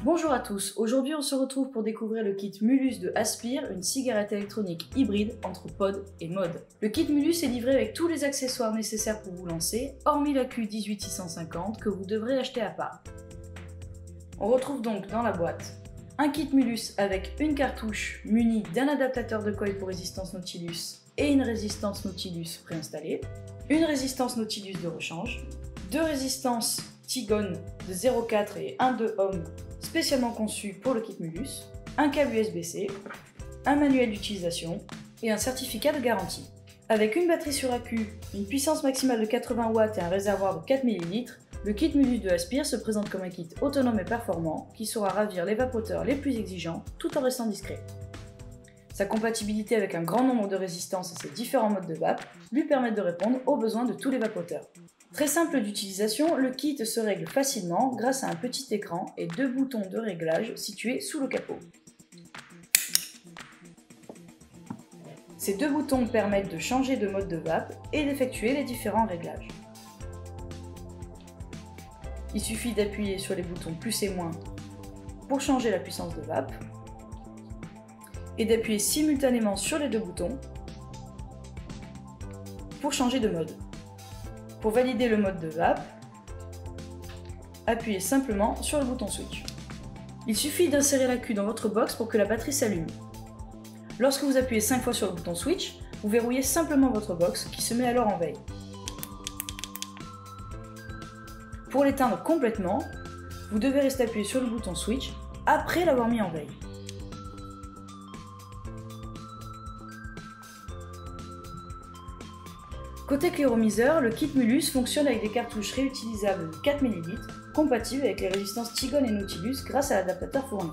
Bonjour à tous, aujourd'hui on se retrouve pour découvrir le kit Mulus de Aspire, une cigarette électronique hybride entre pod et mode. Le kit Mulus est livré avec tous les accessoires nécessaires pour vous lancer, hormis la Q18650 que vous devrez acheter à part. On retrouve donc dans la boîte un kit Mulus avec une cartouche munie d'un adaptateur de coil pour résistance Nautilus et une résistance Nautilus préinstallée, une résistance Nautilus de rechange, deux résistances Tigon de 0,4 et 1,2 ohm spécialement conçues pour le kit Mulus, un câble USB-C, un manuel d'utilisation et un certificat de garantie. Avec une batterie sur accu, une puissance maximale de 80 watts et un réservoir de 4 ml, le kit Mulus de Aspire se présente comme un kit autonome et performant qui saura ravir les vapoteurs les plus exigeants tout en restant discret. Sa compatibilité avec un grand nombre de résistances et ses différents modes de vape lui permettent de répondre aux besoins de tous les vapoteurs. Très simple d'utilisation, le kit se règle facilement grâce à un petit écran et deux boutons de réglage situés sous le capot. Ces deux boutons permettent de changer de mode de vape et d'effectuer les différents réglages. Il suffit d'appuyer sur les boutons plus et moins pour changer la puissance de vape et d'appuyer simultanément sur les deux boutons pour changer de mode. Pour valider le mode de vape, appuyez simplement sur le bouton switch. Il suffit d'insérer la Q dans votre box pour que la batterie s'allume. Lorsque vous appuyez 5 fois sur le bouton switch, vous verrouillez simplement votre box qui se met alors en veille. Pour l'éteindre complètement, vous devez rester appuyé sur le bouton switch après l'avoir mis en veille. Côté cléromiseur, le kit Mulus fonctionne avec des cartouches réutilisables de 4 ml, compatibles avec les résistances Tigon et Nautilus grâce à l'adaptateur fourni.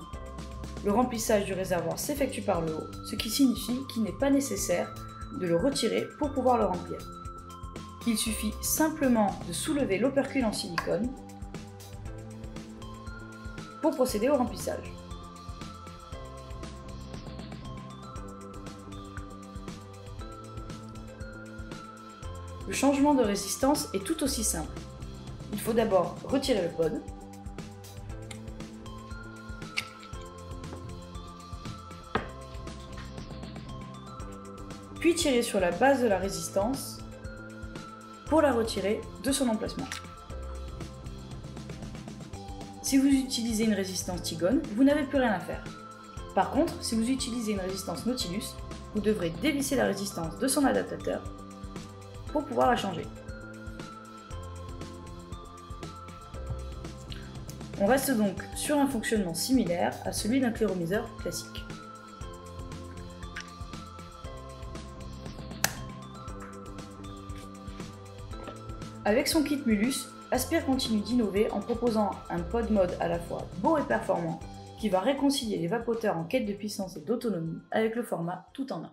Le remplissage du réservoir s'effectue par le haut, ce qui signifie qu'il n'est pas nécessaire de le retirer pour pouvoir le remplir. Il suffit simplement de soulever l'opercule en silicone pour procéder au remplissage. Le changement de résistance est tout aussi simple. Il faut d'abord retirer le pod, puis tirer sur la base de la résistance pour la retirer de son emplacement. Si vous utilisez une résistance Tigon, vous n'avez plus rien à faire. Par contre, si vous utilisez une résistance Nautilus, vous devrez dévisser la résistance de son adaptateur pour pouvoir la changer. On reste donc sur un fonctionnement similaire à celui d'un cléromiseur classique. Avec son kit Mulus, Aspire continue d'innover en proposant un pod mode à la fois beau et performant qui va réconcilier les vapoteurs en quête de puissance et d'autonomie avec le format tout en un.